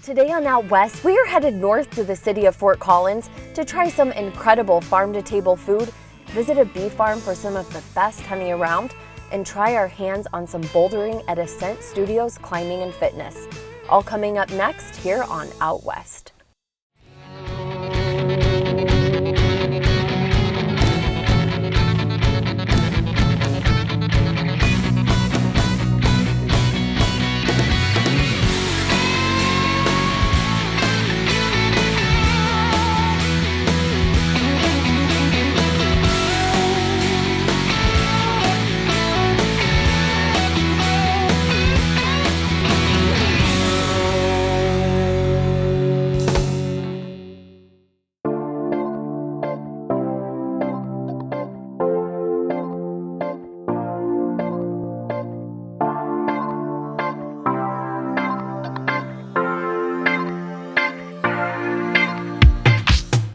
Today on Out West, we are headed north to the city of Fort Collins to try some incredible farm-to-table food, visit a bee farm for some of the best honey around, and try our hands on some bouldering at Ascent Studios Climbing and Fitness. All coming up next here on Out West.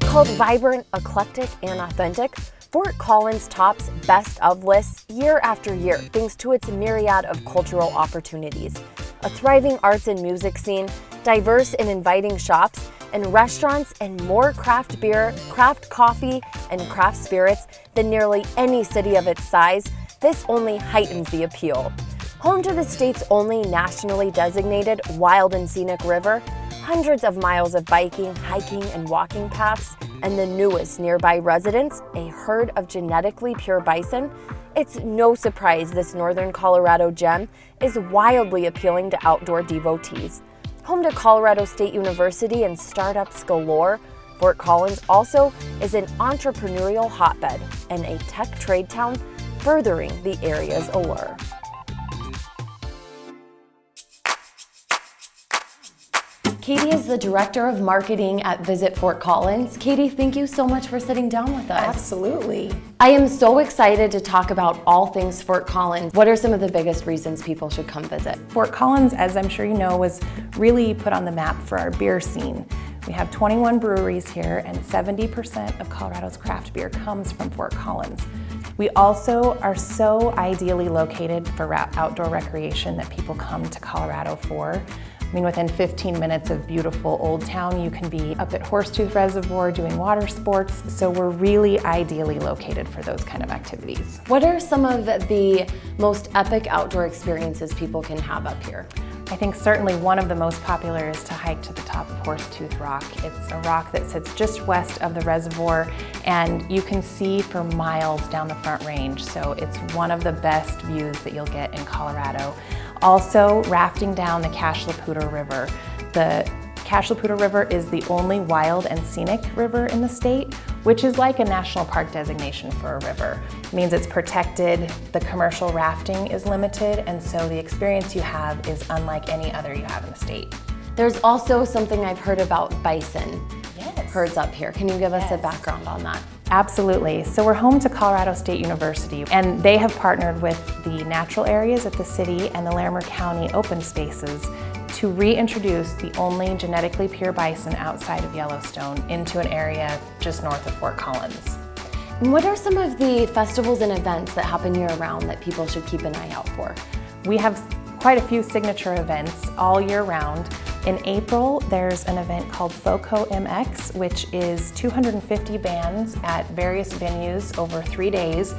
Called vibrant, eclectic, and authentic, Fort Collins tops best of lists year after year thanks to its myriad of cultural opportunities. A thriving arts and music scene, diverse and inviting shops, and restaurants, and more craft beer, craft coffee, and craft spirits than nearly any city of its size, this only heightens the appeal. Home to the state's only nationally designated wild and scenic river, hundreds of miles of biking, hiking, and walking paths, and the newest nearby residents, a herd of genetically pure bison, it's no surprise this northern Colorado gem is wildly appealing to outdoor devotees. Home to Colorado State University and startups galore, Fort Collins also is an entrepreneurial hotbed and a tech trade town, furthering the area's allure. Katie is the Director of Marketing at Visit Fort Collins. Katie, thank you so much for sitting down with us. Absolutely. I am so excited to talk about all things Fort Collins. What are some of the biggest reasons people should come visit? Fort Collins, as I'm sure you know, was really put on the map for our beer scene. We have 21 breweries here, and 70% of Colorado's craft beer comes from Fort Collins. We also are so ideally located for outdoor recreation that people come to Colorado for. I mean, within 15 minutes of beautiful Old Town, you can be up at Horsetooth Reservoir doing water sports, so we're really ideally located for those kind of activities. What are some of the most epic outdoor experiences people can have up here? I think certainly one of the most popular is to hike to the top of Horsetooth Rock. It's a rock that sits just west of the reservoir, and you can see for miles down the Front Range, so it's one of the best views that you'll get in Colorado. Also, rafting down the Cache la Poudre River. The Cache la Poudre River is the only wild and scenic river in the state, which is like a national park designation for a river. It means it's protected, the commercial rafting is limited, and so the experience you have is unlike any other you have in the state. There's also something I've heard about bison Yes. herds up here. Can you give us a Yes. background on that? Absolutely. So we're home to Colorado State University, and they have partnered with the natural areas at the city and the Larimer County open spaces to reintroduce the only genetically pure bison outside of Yellowstone into an area just north of Fort Collins. And what are some of the festivals and events that happen year-round that people should keep an eye out for? We have quite a few signature events all year round. In April, there's an event called FOCO MX, which is 250 bands at various venues over 3 days.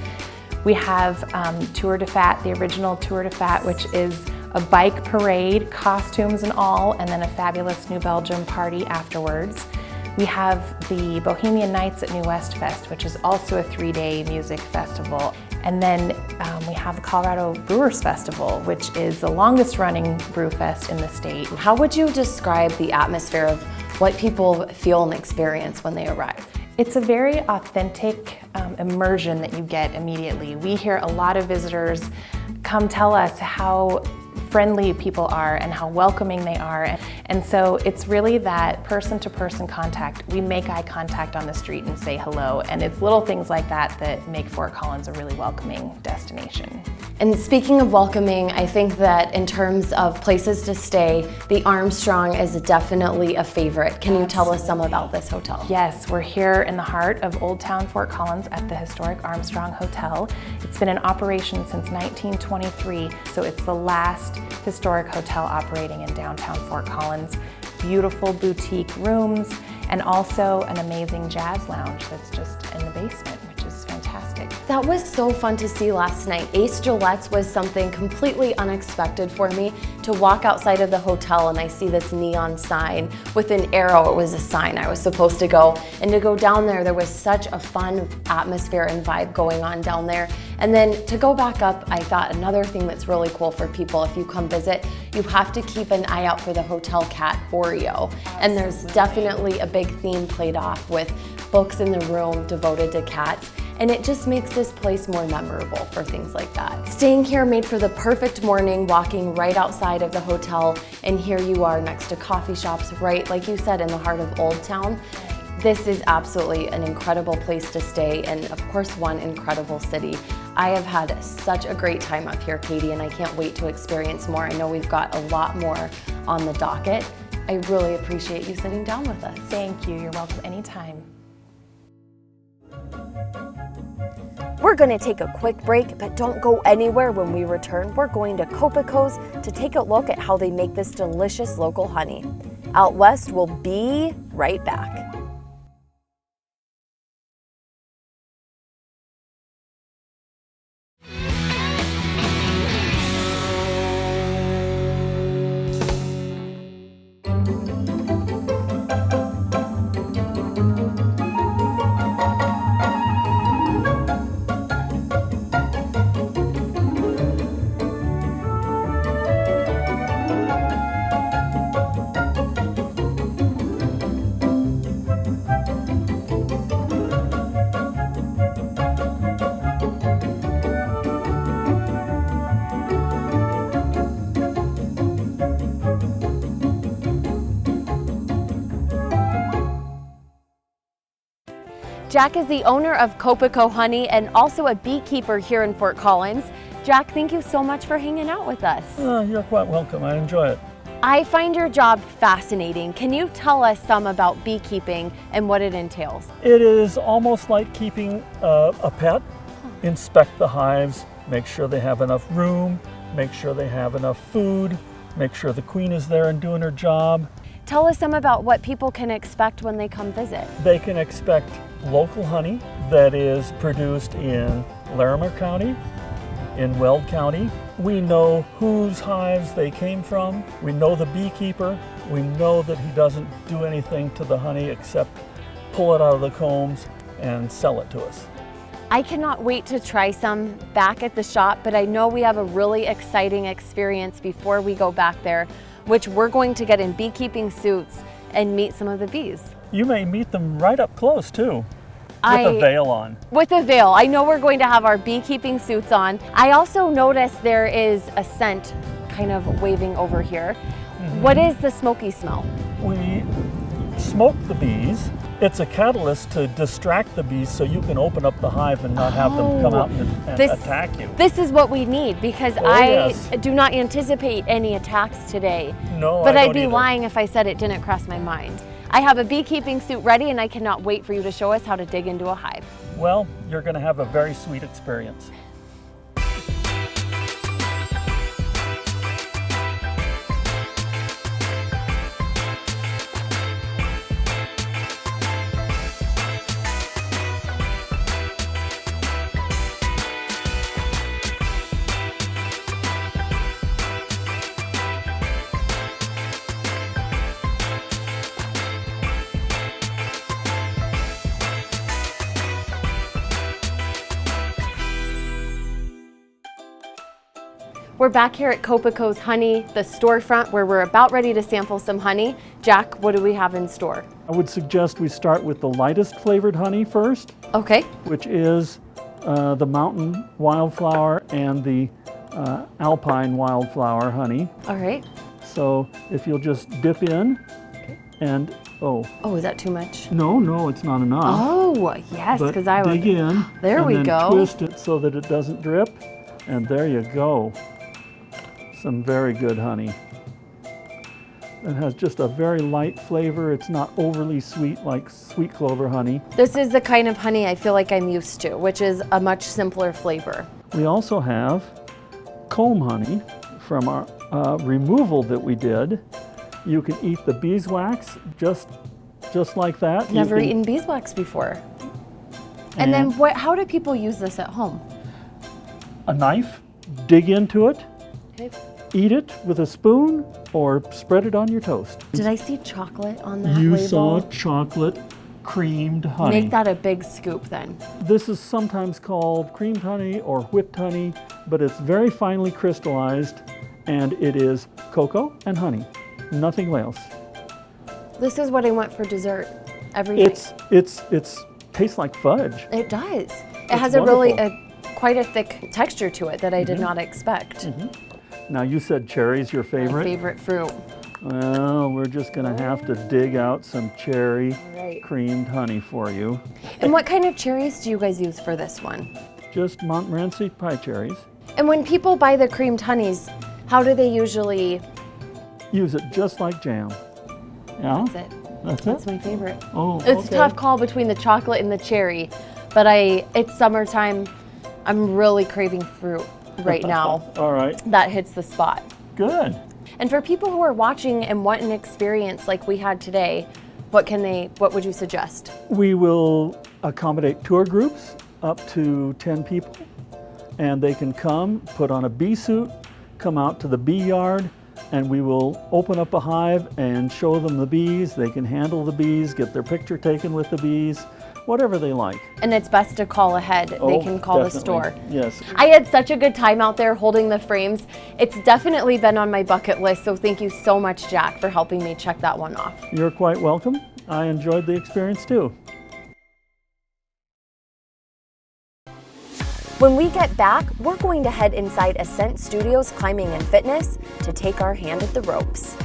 We have Tour de Fat, the original Tour de Fat, which is a bike parade, costumes and all, and then a fabulous New Belgium party afterwards. We have the Bohemian Nights at New West Fest, which is also a 3-day music festival. And then we have the Colorado Brewers Festival, which is the longest running brew fest in the state. How would you describe the atmosphere of what people feel and experience when they arrive? It's a very authentic immersion that you get immediately. We hear a lot of visitors come tell us how friendly people are and how welcoming they are. And so it's really that person-to-person contact. We make eye contact on the street and say hello, and it's little things like that that make Fort Collins a really welcoming destination. And speaking of welcoming, I think that in terms of places to stay, the Armstrong is definitely a favorite. Can you tell us some about this hotel? Yes, we're here in the heart of Old Town Fort Collins at the historic Armstrong Hotel. It's been in operation since 1923, so it's the last historic hotel operating in downtown Fort Collins. beautiful boutique rooms, and also an amazing jazz lounge that's just in the basement, which is fantastic. That was so fun to see last night. Ace Gillette's was something completely unexpected for me. To walk outside of the hotel and I see this neon sign with an arrow. It was a sign I was supposed to go. And to go down there, there was such a fun atmosphere and vibe going on down there. And then to go back up, I thought another thing that's really cool for people, if you come visit, you have to keep an eye out for the hotel cat Oreo. And there's definitely a big theme played off with books in the room devoted to cats. And it just makes this place more memorable for things like that. Staying here made for the perfect morning, walking right outside of the hotel, and here you are next to coffee shops, right, like you said, in the heart of Old Town. This is absolutely an incredible place to stay, and of course, one incredible city. I have had such a great time up here, Katie, and I can't wait to experience more. I know we've got a lot more on the docket. I really appreciate you sitting down with us. Thank you. You're welcome anytime. We're going to take a quick break, but don't go anywhere. When we return, we're going to Copaco's to take a look at how they make this delicious local honey. Out West, we'll be right back. Jack is the owner of Copaco Honey and also a beekeeper here in Fort Collins. Jack, thank you so much for hanging out with us. You're quite welcome. I enjoy it. I find your job fascinating. Can you tell us some about beekeeping and what it entails? It is almost like keeping a pet. Inspect the hives, make sure they have enough room, make sure they have enough food, make sure the queen is there and doing her job. Tell us some about what people can expect when they come visit. They can expect local honey that is produced in Larimer County, in Weld County. We know whose hives they came from. We know the beekeeper. We know that he doesn't do anything to the honey except pull it out of the combs and sell it to us. I cannot wait to try some back at the shop, but I know we have a really exciting experience before we go back there, which we're going to get in beekeeping suits and meet some of the bees. You may meet them right up close too, with a veil on. With a veil. I know we're going to have our beekeeping suits on. I also noticed there is a scent kind of waving over here. What is the smoky smell? We smoke the bees. It's a catalyst to distract the bees so you can open up the hive and not have them come out and attack you. This is what we need because Yes. I do not anticipate any attacks today. No, but I I'd don't be either. lying if I said it didn't cross my mind. I have a beekeeping suit ready and I cannot wait for you to show us how to dig into a hive. Well, you're going to have a very sweet experience. We're back here at Copaco's Honey, the storefront where we're about ready to sample some honey. Jack, what do we have in store? I would suggest we start with the lightest flavored honey first, Okay. which is the mountain wildflower and the alpine wildflower honey. All right. So if you'll just dip in and, Oh, is that too much? no, it's not enough. Oh, yes, But because I was. dig in. There and we then go. Twist it so that it doesn't drip, and there you go. Some very good honey. It has just a very light flavor. It's not overly sweet like sweet clover honey. This is the kind of honey I feel like I'm used to, which is a much simpler flavor. We also have comb honey from our removal that we did. You can eat the beeswax just like that. You Never can- eaten beeswax before. And then how do people use this at home? A knife, dig into it, Okay. eat it with a spoon, or spread it on your toast. Did I see chocolate on that You label? saw chocolate creamed honey. Make that a big scoop then. This is sometimes called creamed honey or whipped honey, but it's very finely crystallized, and it is cocoa and honey, nothing else. This is what I want for dessert every day. It's tastes like fudge. It does. It has a really wonderful. quite a thick texture to it that I did not expect. Now you said cherry's your My favorite. favorite fruit. Well, we're just gonna have to dig out some cherry right. creamed honey for you. And what kind of cherries do you guys use for this one? Just Montmorency pie cherries. And when people buy the creamed honeys, how do they usually? Use it just like jam. Yeah? That's it. That's That's it? my favorite. Oh, It's a okay. tough call between the chocolate and the cherry, but it's summertime. I'm really craving fruit right now. All right, That hits the spot. good. And for people who are watching and want an experience like we had today, what would you suggest? We will accommodate tour groups up to 10 people, and they can come, put on a bee suit, come out to the bee yard, and we will open up a hive and show them the bees. They can handle the bees, get their picture taken with the bees, whatever they like. And it's best to call ahead. They Oh, can call the definitely. store. Yes. I had such a good time out there holding the frames. It's definitely been on my bucket list, so thank you so much, Jack, for helping me check that one off. You're quite welcome. I enjoyed the experience too. When we get back, we're going to head inside Ascent Studios Climbing and Fitness to take our hand at the ropes.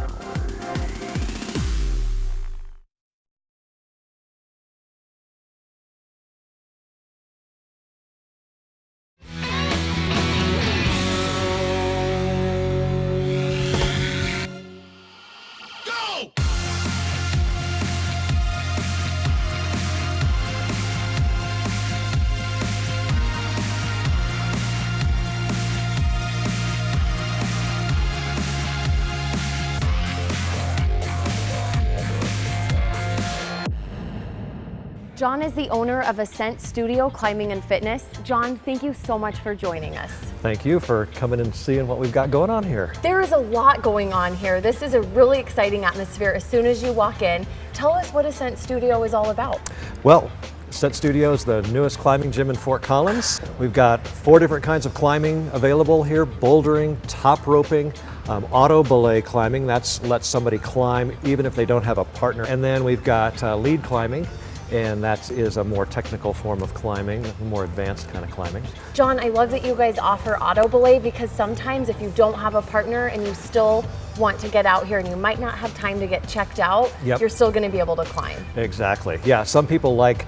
John is the owner of Ascent Studio Climbing and Fitness. John, thank you so much for joining us. Thank you for coming and seeing what we've got going on here. There is a lot going on here. This is a really exciting atmosphere as soon as you walk in. Tell us what Ascent Studio is all about. Well, Ascent Studio is the newest climbing gym in Fort Collins. We've got 4 different kinds of climbing available here: bouldering, top roping, auto belay climbing. That's lets somebody climb even if they don't have a partner. And then we've got lead climbing, and that is a more technical form of climbing, a more advanced kind of climbing. John, I love that you guys offer auto belay because sometimes if you don't have a partner and you still want to get out here and you might not have time to get checked out, Yep. you're still going to be able to climb. Exactly. Yeah, some people like,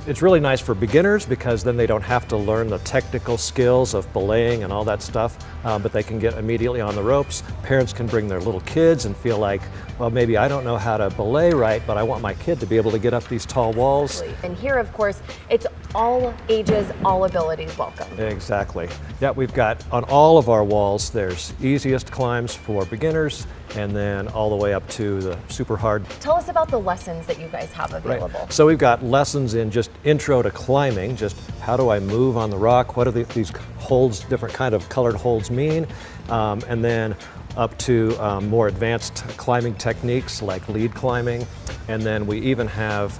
it's really nice for beginners because then they don't have to learn the technical skills of belaying and all that stuff, but they can get immediately on the ropes. Parents can bring their little kids and feel like, well, maybe I don't know how to belay right, but I want my kid to be able to get up these tall walls. And here, of course, it's all ages, all abilities welcome. Exactly. Yeah, we've got on all of our walls, there's easiest climbs for beginners and then all the way up to the super hard. Tell us about the lessons that you guys have available. So we've got lessons in just intro to climbing, just how do I move on the rock, what do these holds, different kind of colored holds mean, and then up to more advanced climbing techniques like lead climbing, and then we even have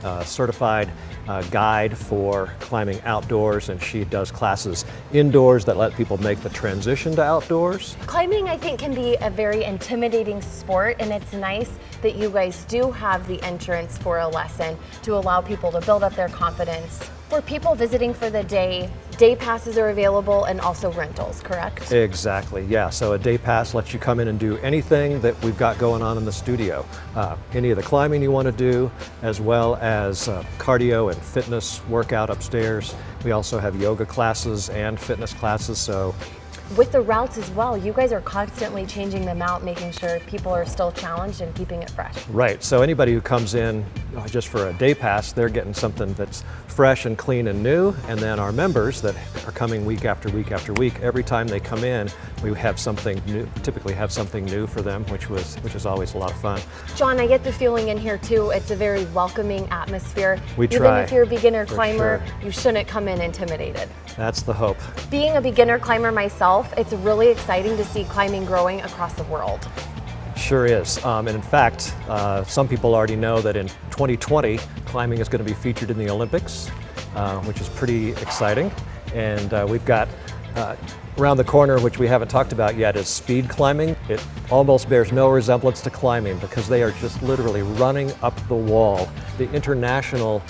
a certified guide for climbing outdoors, and she does classes indoors that let people make the transition to outdoors. Climbing, I think, can be a very intimidating sport, and it's nice that you guys do have the entrance for a lesson to allow people to build up their confidence. For people visiting for the day passes are available and also rentals, correct? Exactly, yeah. So a day pass lets you come in and do anything that we've got going on in the studio. Any of the climbing you want to do, as well as cardio and fitness workout upstairs. We also have yoga classes and fitness classes. So With the routes as well, you guys are constantly changing them out, making sure people are still challenged and keeping it fresh. right, so anybody who comes in just for a day pass, they're getting something that's fresh and clean and new. And then our members that are coming week after week after week, every time they come in, we have something new, typically have something new for them, which is always a lot of fun. John, I get the feeling in here too, it's a very welcoming atmosphere. We Even try, if you're a beginner for climber, sure. you shouldn't come in intimidated. That's the hope. Being a beginner climber myself, it's really exciting to see climbing growing across the world. Sure is. And in fact, some people already know that in 2020, climbing is going to be featured in the Olympics, which is pretty exciting. And we've got around the corner, which we haven't talked about yet, is speed climbing. It almost bears no resemblance to climbing because they are just literally running up the wall. The international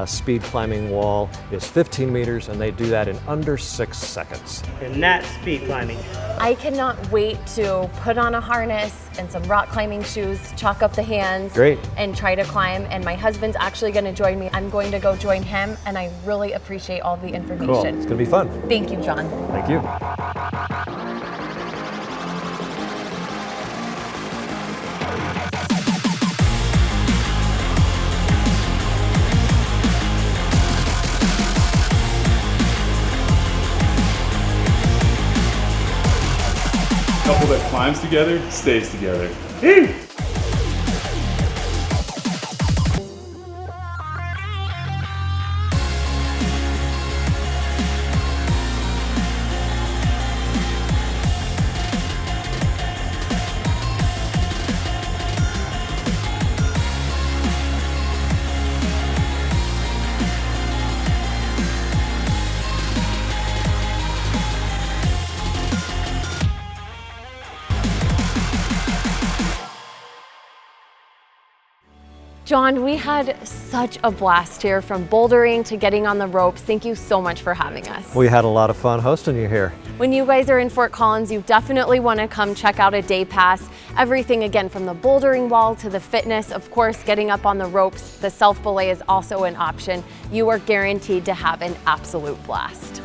speed climbing wall is 15 meters, and they do that in under 6 seconds. And that's speed climbing. I cannot wait to put on a harness and some rock climbing shoes, chalk up the hands, Great. and try to climb. And my husband's actually going to join me. I'm going to go join him, and I really appreciate all the information. Cool. It's going to be fun. Thank you, John. Thank you. Couple that climbs together stays together. John, we had such a blast here, from bouldering to getting on the ropes. Thank you so much for having us. We had a lot of fun hosting you here. When you guys are in Fort Collins, you definitely want to come check out a day pass. Everything, again, from the bouldering wall to the fitness, of course, getting up on the ropes. The self-belay is also an option. You are guaranteed to have an absolute blast.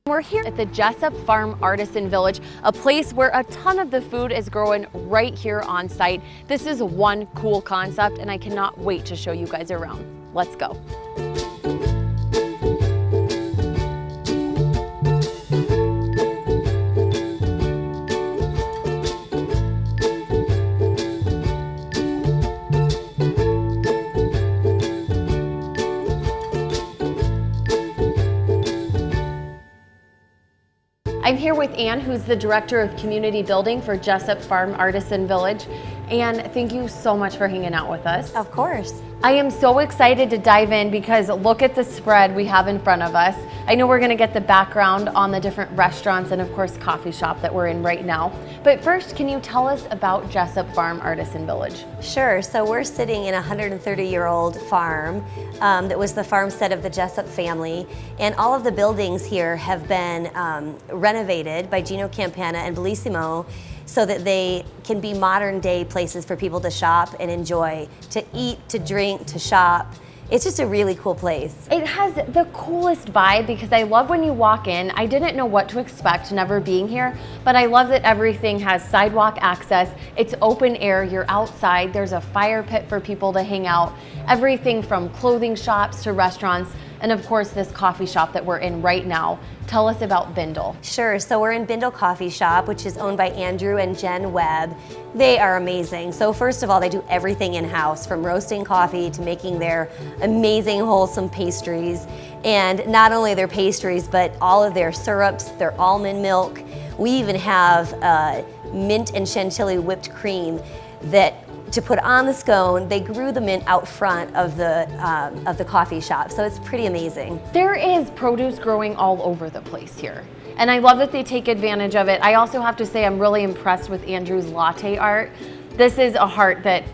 We're here at the Jessup Farm Artisan Village, a place where a ton of the food is grown right here on site. This is one cool concept, and I cannot wait to show you guys around. Let's go. I'm here with Ann, who's the Director of Community Building for Jessup Farm Artisan Village. Ann, thank you so much for hanging out with us. Of course. I am so excited to dive in because look at the spread we have in front of us. I know we're gonna get the background on the different restaurants and of course coffee shop that we're in right now. But first, can you tell us about Jessup Farm Artisan Village? Sure. So we're sitting in a 130-year-old farm that was the farmstead of the Jessup family. And all of the buildings here have been renovated by Gino Campana and Bellissimo so that they can be modern day places for people to shop and enjoy, to eat, to drink, to shop. It's just a really cool place. It has the coolest vibe because I love when you walk in. I didn't know what to expect never being here, but I love that everything has sidewalk access. It's open air, you're outside, there's a fire pit for people to hang out. Everything from clothing shops to restaurants, and of course this coffee shop that we're in right now. Tell us about Bindle. Sure, so we're in Bindle Coffee Shop, which is owned by Andrew and Jen Webb. They are amazing. So first of all, they do everything in-house, from roasting coffee to making their amazing wholesome pastries. And not only their pastries, but all of their syrups, their almond milk. We even have mint and chantilly whipped cream that to put on the scone. They grew the mint out front of the coffee shop, so it's pretty amazing. There is produce growing all over the place here, and I love that they take advantage of it. I also have to say I'm really impressed with Andrew's latte art. This is a heart that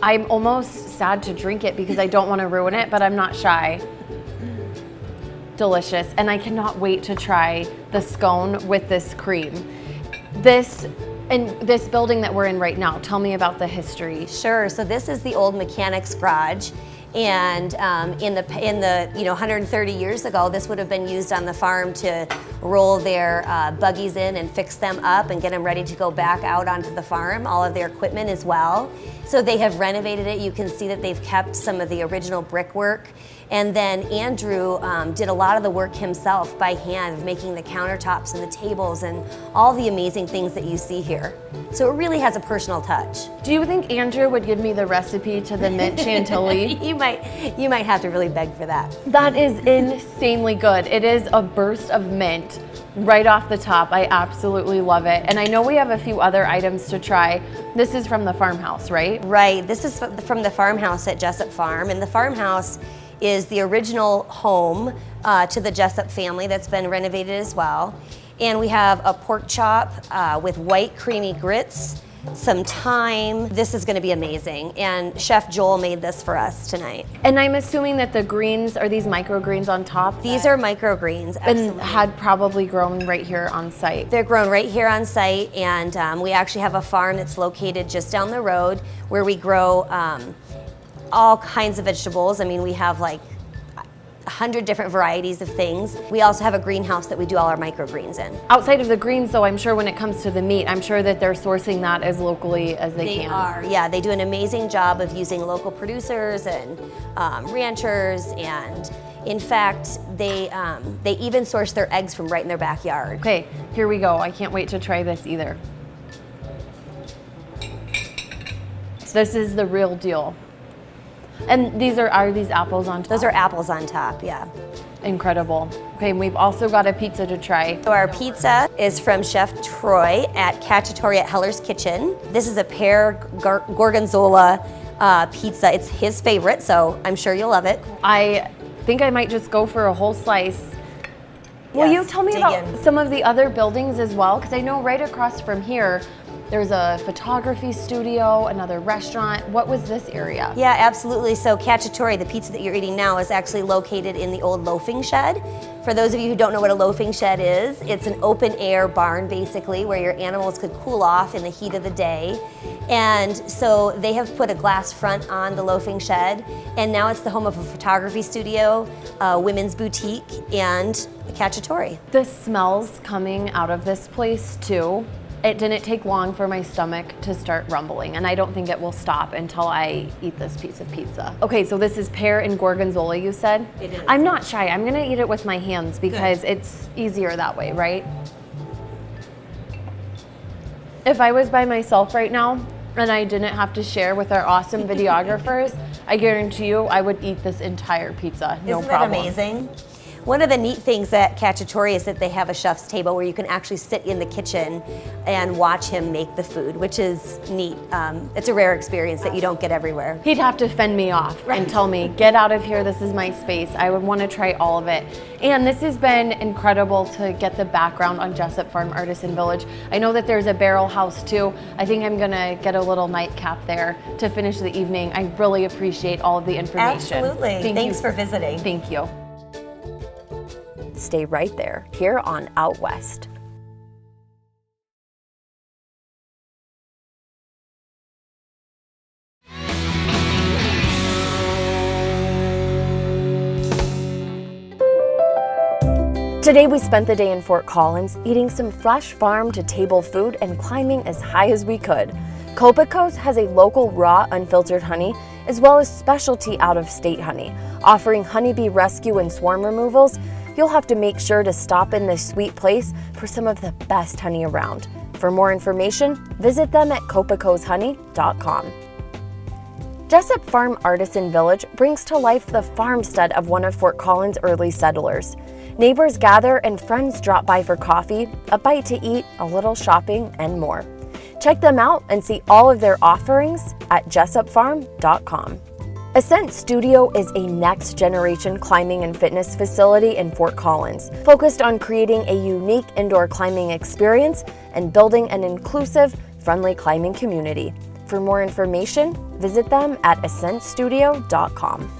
I'm almost sad to drink it because I don't want to ruin it, but I'm not shy. Delicious, and I cannot wait to try the scone with this cream. This And this building that we're in right now, tell me about the history. Sure. So this is the old mechanics garage. And in the 130 years ago, this would have been used on the farm to roll their buggies in and fix them up and get them ready to go back out onto the farm, all of their equipment as well. So they have renovated it. You can see that they've kept some of the original brickwork. And then Andrew did a lot of the work himself by hand, of making the countertops and the tables and all the amazing things that you see here. So it really has a personal touch. Do you think Andrew would give me the recipe to the mint chantilly? You might have to really beg for that. That is insanely good. It is a burst of mint right off the top. I absolutely love it. And I know we have a few other items to try. This is from the farmhouse, right? Right. This is from the farmhouse at Jessup Farm. And the farmhouse is the original home to the Jessup family that's been renovated as well. And we have a pork chop with white creamy grits, some thyme. This is gonna be amazing. And Chef Joel made this for us tonight. And I'm assuming that the greens are these microgreens on top? These are microgreens, absolutely. And had probably grown right here on site. They're grown right here on site, and we actually have a farm that's located just down the road where we grow all kinds of vegetables. I mean, we have like 100 different varieties of things. We also have a greenhouse that we do all our microgreens in. Outside of the greens, though, I'm sure when it comes to the meat, I'm sure that they're sourcing that as locally as they can. They are, yeah. They do an amazing job of using local producers and ranchers, and in fact, they even source their eggs from right in their backyard. Okay, here we go. I can't wait to try this either. This is the real deal. And these are these apples on top? Those are apples on top, yeah. Incredible. Okay, and we've also got a pizza to try. So our pizza is from Chef Troy at Cacciatore at Heller's Kitchen. This is a pear gorgonzola pizza. It's his favorite, so I'm sure you'll love it. I think I might just go for a whole slice. Will you tell me about some of the other buildings as well? Because I know right across from here, there's a photography studio, another restaurant. What was this area? Yeah, absolutely. So Cacciatore, the pizza that you're eating now, is actually located in the old loafing shed. For those of you who don't know what a loafing shed is, it's an open air barn basically where your animals could cool off in the heat of the day. And so they have put a glass front on the loafing shed, and now it's the home of a photography studio, a women's boutique, and a Cacciatore. The smells coming out of this place too. It didn't take long for my stomach to start rumbling, and I don't think it will stop until I eat this piece of pizza. Okay, so this is pear and gorgonzola, you said? It is. I'm not shy. I'm gonna eat it with my hands because it's easier that way, right? If I was by myself right now and I didn't have to share with our awesome videographers, I guarantee you I would eat this entire pizza, no problem. Isn't that amazing? One of the neat things at Cacciatore is that they have a chef's table where you can actually sit in the kitchen and watch him make the food, which is neat. It's a rare experience that you don't get everywhere. He'd have to fend me off and tell me, get out of here, this is my space. I would want to try all of it. And this has been incredible to get the background on Jessup Farm Artisan Village. I know that there's a barrel house too. I think I'm gonna get a little nightcap there to finish the evening. I really appreciate all of the information. Absolutely. Thanks for visiting. Thank you. Stay right there, here on Out West. Today we spent the day in Fort Collins eating some fresh farm-to-table food and climbing as high as we could. Copicos has a local raw, unfiltered honey, as well as specialty out-of-state honey. Offering honeybee rescue and swarm removals, you'll have to make sure to stop in this sweet place for some of the best honey around. For more information, visit them at copicoshoney.com. Jessup Farm Artisan Village brings to life the farmstead of one of Fort Collins' early settlers. Neighbors gather and friends drop by for coffee, a bite to eat, a little shopping, and more. Check them out and see all of their offerings at jessupfarm.com. Ascent Studio is a next-generation climbing and fitness facility in Fort Collins, focused on creating a unique indoor climbing experience and building an inclusive, friendly climbing community. For more information, visit them at ascentstudio.com.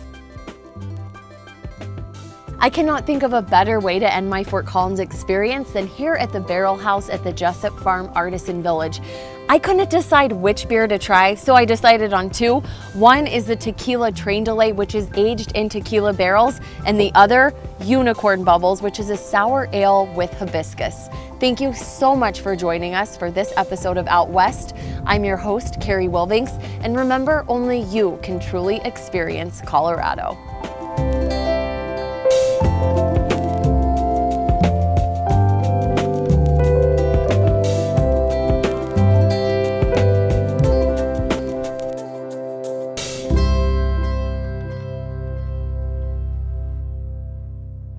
I cannot think of a better way to end my Fort Collins experience than here at the Barrel House at the Jessup Farm Artisan Village. I couldn't decide which beer to try, so I decided on two. One is the Tequila Train Delay, which is aged in tequila barrels, and the other, Unicorn Bubbles, which is a sour ale with hibiscus. Thank you so much for joining us for this episode of Out West. I'm your host, Carrie Wilbanks, and remember, only you can truly experience Colorado.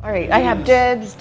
All right, I have dibs.